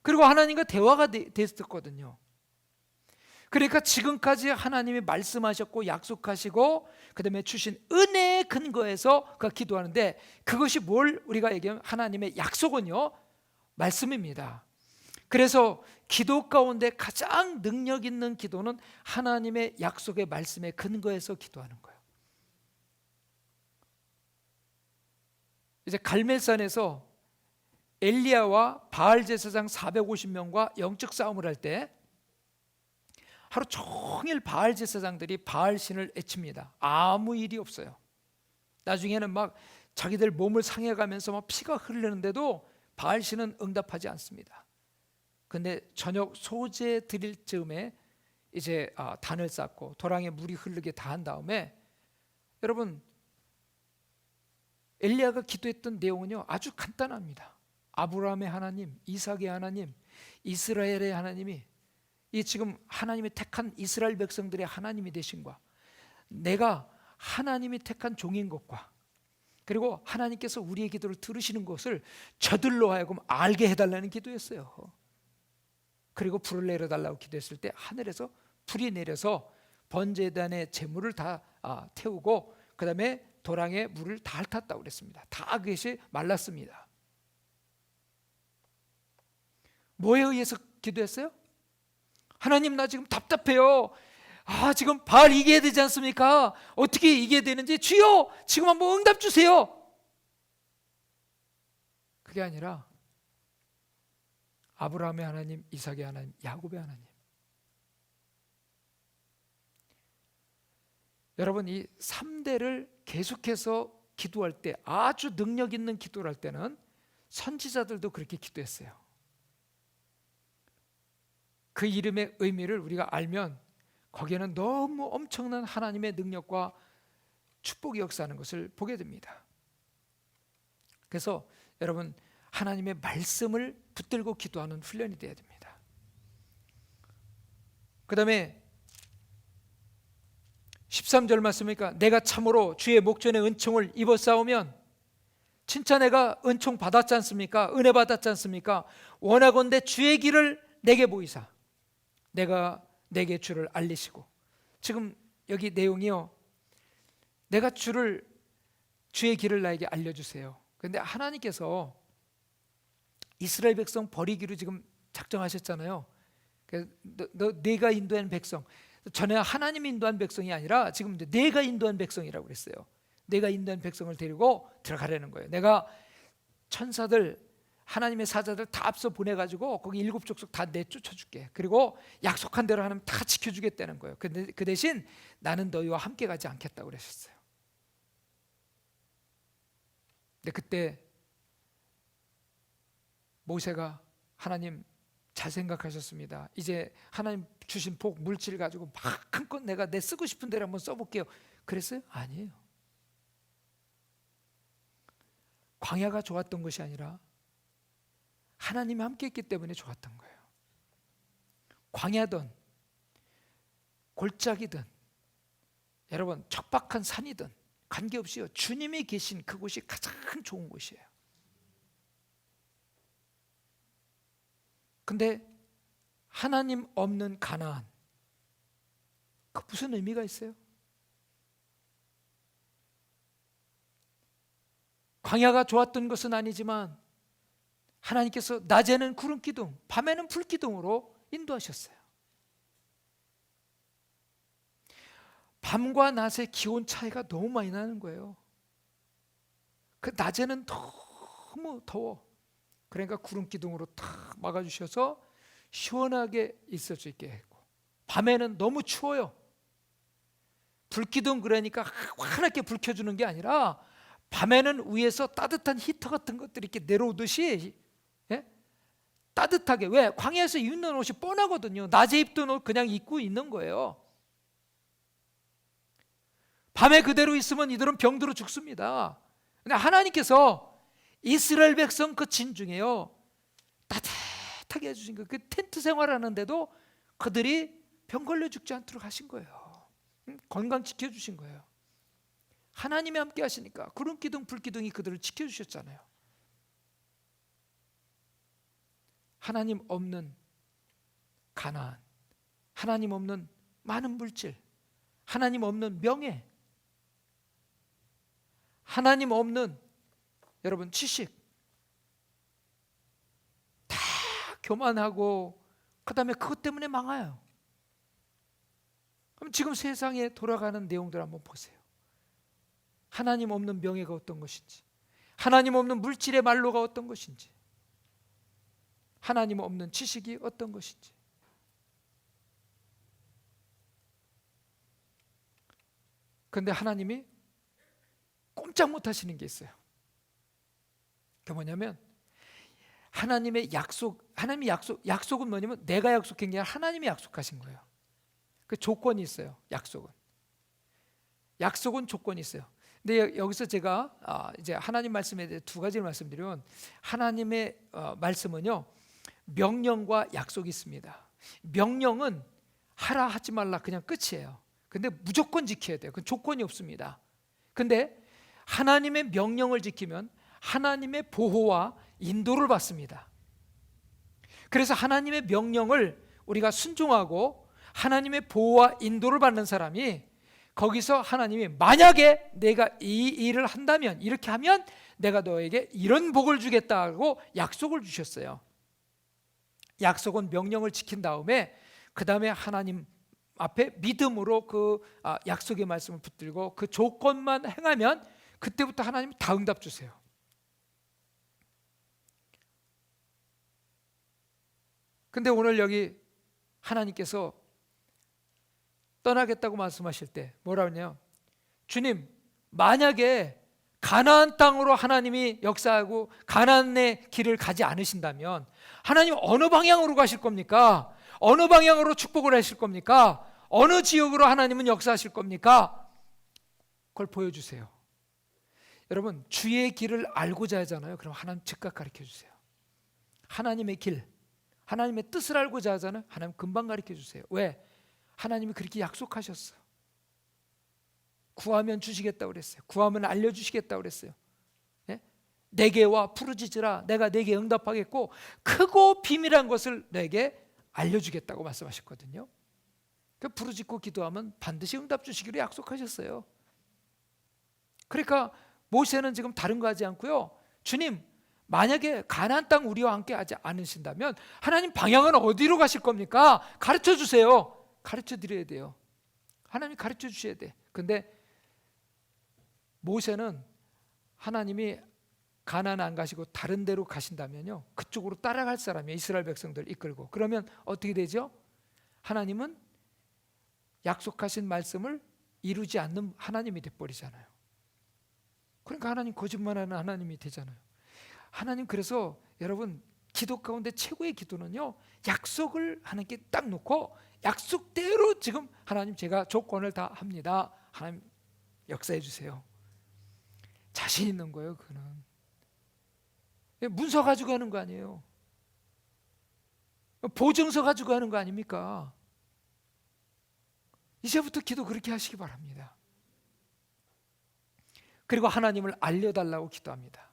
그리고 하나님과 대화가 됐었거든요. 그러니까 지금까지 하나님이 말씀하셨고 약속하시고 그 다음에 주신 은혜의 근거에서 그가 기도하는데, 그것이 뭘 우리가 얘기하면 하나님의 약속은요, 말씀입니다. 그래서 기도 가운데 가장 능력 있는 기도는 하나님의 약속의 말씀에 근거해서 기도하는 거예요. 이제 갈멜산에서 엘리야와 바알 제사장 450명과 영적 싸움을 할 때 하루 종일 바알 제사장들이 바알 신을 애칩니다. 아무 일이 없어요. 나중에는 막 자기들 몸을 상해가면서 막 피가 흐르는데도 바알 신은 응답하지 않습니다. 근데 저녁 소제 드릴 즈음에 이제 단을 쌓고 도랑에 물이 흐르게 다 한 다음에, 여러분 엘리야가 기도했던 내용은요 아주 간단합니다. 아브라함의 하나님, 이삭의 하나님, 이스라엘의 하나님이 이 지금 하나님이 택한 이스라엘 백성들의 하나님이 되신과 내가 하나님이 택한 종인 것과 그리고 하나님께서 우리의 기도를 들으시는 것을 저들로 하여금 알게 해달라는 기도였어요. 그리고 불을 내려달라고 기도했을 때 하늘에서 불이 내려서 번제단의 제물을 다 태우고 그 다음에 도랑에 물을 다 핥았다고 그랬습니다. 다 그것이 말랐습니다. 뭐에 의해서 기도했어요? 하나님, 나 지금 답답해요. 지금 바알 이겨야 되지 않습니까? 어떻게 이겨야 되는지 주여 지금 한번 응답 주세요. 그게 아니라 아브라함의 하나님, 이삭의 하나님, 야곱의 하나님. 여러분, 이 3대를 계속해서 기도할 때, 아주 능력 있는 기도를 할 때는 선지자들도 그렇게 기도했어요. 그 이름의 의미를 우리가 알면 거기에는 너무 엄청난 하나님의 능력과 축복이 역사하는 것을 보게 됩니다. 그래서 여러분, 하나님의 말씀을 붙들고 기도하는 훈련이 되어야 됩니다. 그 다음에 13절 말씀이니까 내가 참으로 주의 목전에 은총을 입었사오면, 진짜 내가 은총 받았지 않습니까? 은혜 받았지 않습니까? 원하건대 주의 길을 내게 보이사 내가 내게 주를 알리시고. 지금 여기 내용이요, 내가 주의 길을 나에게 알려주세요. 그런데 하나님께서 이스라엘 백성 버리기로 지금 작정하셨잖아요. 내가 인도한 백성, 전에 하나님이 인도한 백성이 아니라 지금 내가 인도한 백성이라고 그랬어요. 내가 인도한 백성을 데리고 들어가려는 거예요. 내가 천사들, 하나님의 사자들 다 앞서 보내가지고 거기 7 족속 다 내쫓아줄게. 그리고 약속한 대로 하나님 다 지켜주겠다는 거예요. 근데 그 대신 나는 너희와 함께 가지 않겠다고 그러셨어요. 근데 그때 모세가 하나님 잘 생각하셨습니다. 이제 하나님 주신 복 물질 가지고 마음껏 내가 내 쓰고 싶은 대로 한번 써볼게요. 그랬어요? 아니에요. 광야가 좋았던 것이 아니라 하나님이 함께 했기 때문에 좋았던 거예요. 광야든 골짜기든 여러분 척박한 산이든 관계없이요, 주님이 계신 그곳이 가장 좋은 곳이에요. 근데 하나님 없는 가나안, 그 무슨 의미가 있어요? 광야가 좋았던 것은 아니지만 하나님께서 낮에는 구름 기둥, 밤에는 불 기둥으로 인도하셨어요. 밤과 낮의 기온 차이가 너무 많이 나는 거예요. 그 낮에는 너무 더워. 그러니까 구름 기둥으로 탁 막아주셔서 시원하게 있을 수 있게 했고, 밤에는 너무 추워요. 불기둥, 그러니까 환하게 불 켜주는 게 아니라 밤에는 위에서 따뜻한 히터 같은 것들이 이렇게 내려오듯이, 따뜻하게. 왜? 광야에서 입는 옷이 뻔하거든요. 낮에 입던 옷 그냥 입고 있는 거예요. 밤에 그대로 있으면 이들은 병들어 죽습니다. 근데 하나님께서 이스라엘 백성 그 진중에요, 따뜻하게 해주신 거예요. 그 텐트 생활하는데도 그들이 병 걸려 죽지 않도록 하신 거예요. 건강 지켜주신 거예요. 하나님이 함께 하시니까 구름 기둥 불 기둥이 그들을 지켜주셨잖아요. 하나님 없는 가나안, 하나님 없는 많은 물질, 하나님 없는 명예, 하나님 없는 여러분 지식, 다 교만하고 그 다음에 그것 때문에 망해요. 그럼 지금 세상에 돌아가는 내용들 한번 보세요. 하나님 없는 명예가 어떤 것인지, 하나님 없는 물질의 말로가 어떤 것인지, 하나님 없는 지식이 어떤 것인지. 그런데 하나님이 꼼짝 못 하시는 게 있어요. 그게 뭐냐면 하나님의 약속은 뭐냐면 내가 약속한 게 아니라 하나님이 약속하신 거예요. 그 조건이 있어요. 약속은 조건이 있어요. 근데 여기서 제가 이제 하나님 말씀에 대해 두 가지를 말씀드리면, 하나님의 말씀은요, 명령과 약속이 있습니다. 명령은 하라 하지 말라 그냥 끝이에요. 근데 무조건 지켜야 돼요. 그건 조건이 없습니다. 근데 하나님의 명령을 지키면 하나님의 보호와 인도를 받습니다. 그래서 하나님의 명령을 우리가 순종하고 하나님의 보호와 인도를 받는 사람이, 거기서 하나님이 만약에 내가 이 일을 한다면, 이렇게 하면 내가 너에게 이런 복을 주겠다고 약속을 주셨어요. 약속은 명령을 지킨 다음에 그 다음에 하나님 앞에 믿음으로 그 약속의 말씀을 붙들고 그 조건만 행하면 그때부터 하나님 다 응답 주세요. 근데 오늘 여기 하나님께서 떠나겠다고 말씀하실 때 뭐라 그러냐? 주님, 만약에 가나안 땅으로 하나님이 역사하고 가나안의 길을 가지 않으신다면 하나님 어느 방향으로 가실 겁니까? 어느 방향으로 축복을 하실 겁니까? 어느 지역으로 하나님은 역사하실 겁니까? 그걸 보여주세요. 여러분, 주의 길을 알고자 하잖아요. 그럼 하나님 즉각 가르쳐 주세요. 하나님의 길, 하나님의 뜻을 알고자 하잖아요. 하나님 금방 가르쳐 주세요. 왜? 하나님이 그렇게 약속하셨어요. 구하면 주시겠다고 그랬어요. 구하면 알려주시겠다고 그랬어요. 예? 내게와 부르짖으라 내가 내게 응답하겠고 크고 비밀한 것을 내게 알려주겠다고 말씀하셨거든요. 그 부르짖고 기도하면 반드시 응답 주시기로 약속하셨어요. 그러니까 모세는 지금 다른 거 하지 않고요, 주님, 만약에 가나안 땅 우리와 함께 하지 않으신다면 하나님 방향은 어디로 가실 겁니까? 가르쳐 주세요. 가르쳐 드려야 돼요. 하나님이 가르쳐 주셔야 돼. 근데 모세는 하나님이 가나안 안 가시고 다른 데로 가신다면요, 그쪽으로 따라갈 사람이에요. 이스라엘 백성들 이끌고. 그러면 어떻게 되죠? 하나님은 약속하신 말씀을 이루지 않는 하나님이 돼버리잖아요. 그러니까 하나님 거짓말하는 하나님이 되잖아요. 하나님, 그래서 여러분, 기도 가운데 최고의 기도는요, 약속을 하나님께 딱 놓고 약속대로 지금 하나님 제가 조건을 다 합니다. 하나님 역사해 주세요. 자신 있는 거예요. 그는 문서 가지고 하는 거 아니에요. 보증서 가지고 하는 거 아닙니까? 이제부터 기도 그렇게 하시기 바랍니다. 그리고 하나님을 알려달라고 기도합니다.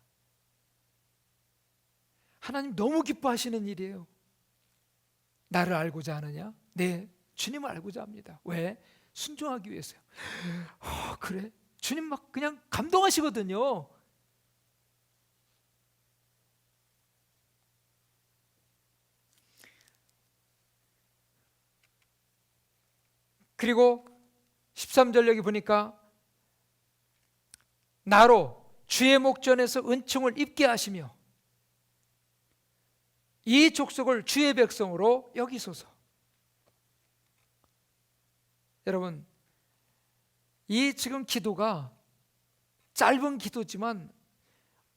하나님 너무 기뻐하시는 일이에요. 나를 알고자 하느냐? 네, 주님을 알고자 합니다. 왜? 순종하기 위해서요. 그래? 주님 막 그냥 감동하시거든요. 그리고 13절 여기 보니까 나로 주의 목전에서 은총을 입게 하시며 이 족속을 주의 백성으로 여기소서. 여러분, 이 지금 기도가 짧은 기도지만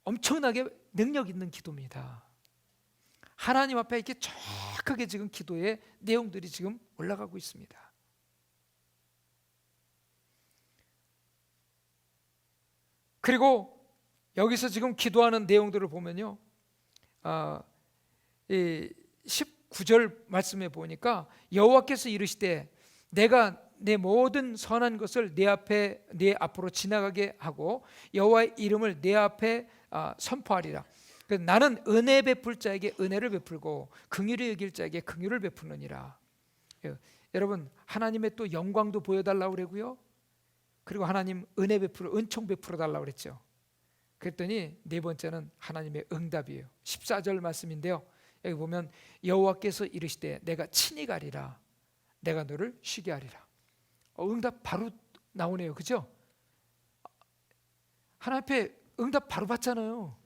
엄청나게 능력 있는 기도입니다. 하나님 앞에 이렇게 정확하게 지금 기도의 내용들이 지금 올라가고 있습니다. 그리고 여기서 지금 기도하는 내용들을 보면요, 이 19절 말씀에 보니까 여호와께서 이르시되 내가 내 모든 선한 것을 네 앞으로 지나가게 하고 여호와의 이름을 내 앞에 선포하리라. 나는 은혜 베풀 자에게 은혜를 베풀고 긍휼히 여길 자에게 긍휼을 베푸느니라. 여러분, 하나님의 또 영광도 보여달라고 그러고요, 그리고 하나님 은혜 베풀어 은총 베풀어 달라고 그랬죠. 그랬더니 네 번째는 하나님의 응답이에요. 14절 말씀인데요, 여기 보면 여호와께서 이르시되 내가 친히 가리라. 내가 너를 쉬게 하리라. 응답 바로 나오네요. 그죠? 하나님 앞에 응답 바로 받잖아요.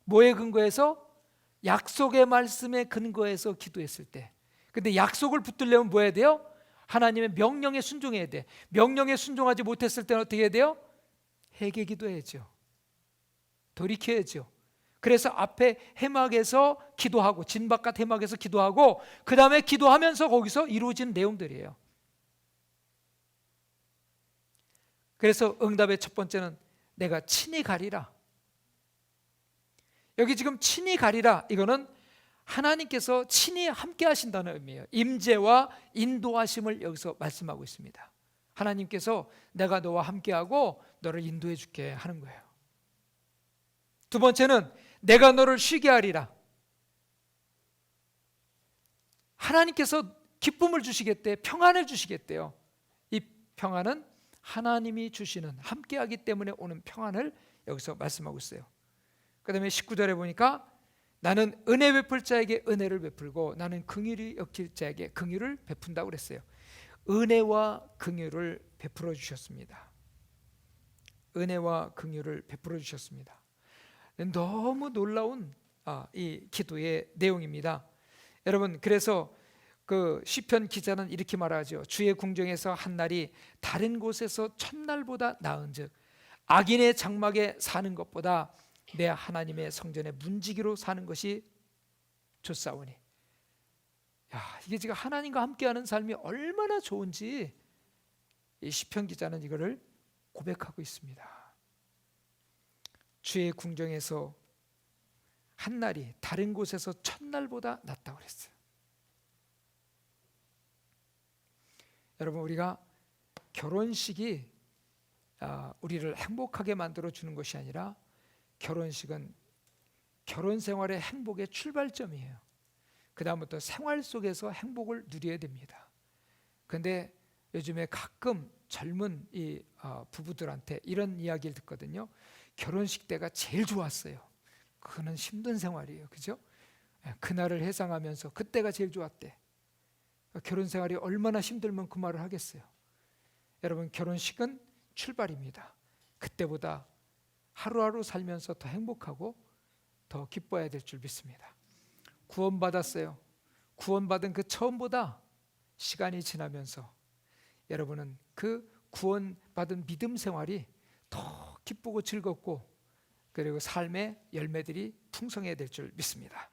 뭐에 근거해서? 약속의 말씀에 근거해서 기도했을 때. 근데 약속을 붙들려면 뭐 해야 돼요? 하나님의 명령에 순종해야 돼. 명령에 순종하지 못했을 때는 어떻게 해야 돼요? 회개 기도해야죠. 돌이켜야죠. 그래서 앞에 해막에서 기도하고, 진바깥 해막에서 기도하고, 그 다음에 기도하면서 거기서 이루어진 내용들이에요. 그래서 응답의 첫 번째는 내가 친히 가리라. 여기 지금 친히 가리라, 이거는 하나님께서 친히 함께 하신다는 의미예요. 임재와 인도하심을 여기서 말씀하고 있습니다. 하나님께서 내가 너와 함께하고 너를 인도해 줄게 하는 거예요. 두 번째는 내가 너를 쉬게 하리라. 하나님께서 기쁨을 주시겠대, 평안을 주시겠대요. 이 평안은 하나님이 주시는, 함께하기 때문에 오는 평안을 여기서 말씀하고 있어요. 그 다음에 19절에 보니까 나는 은혜 베풀 자에게 은혜를 베풀고 나는 긍휼히 여길 자에게 긍휼을 베푼다고 그랬어요. 은혜와 긍휼을 베풀어 주셨습니다. 은혜와 긍휼을 베풀어 주셨습니다. 너무 놀라운 이 기도의 내용입니다. 여러분, 그래서 그 시편 기자는 이렇게 말하죠. 주의 궁정에서 한 날이 다른 곳에서 첫날보다 나은즉 악인의 장막에 사는 것보다 내 하나님의 성전에 문지기로 사는 것이 좋사오니. 이게 지금 하나님과 함께하는 삶이 얼마나 좋은지 이 시편 기자는 이거를 고백하고 있습니다. 주의 궁정에서 한 날이 다른 곳에서 첫날보다 낫다고 그랬어요. 여러분, 우리가 결혼식이 우리를 행복하게 만들어 주는 것이 아니라 결혼식은 결혼 생활의 행복의 출발점이에요. 그 다음부터 생활 속에서 행복을 누려야 됩니다. 그런데 요즘에 가끔 젊은 이 부부들한테 이런 이야기를 듣거든요. 결혼식 때가 제일 좋았어요. 그거는 힘든 생활이에요. 그죠? 그날을 회상하면서 그때가 제일 좋았대. 결혼 생활이 얼마나 힘들면 그 말을 하겠어요. 여러분, 결혼식은 출발입니다. 그때보다 하루하루 살면서 더 행복하고 더 기뻐해야 될 줄 믿습니다. 구원받았어요. 구원받은 그 처음보다 시간이 지나면서 여러분은 그 구원받은 믿음 생활이 더 기쁘고 즐겁고 그리고 삶의 열매들이 풍성해야 될 줄 믿습니다.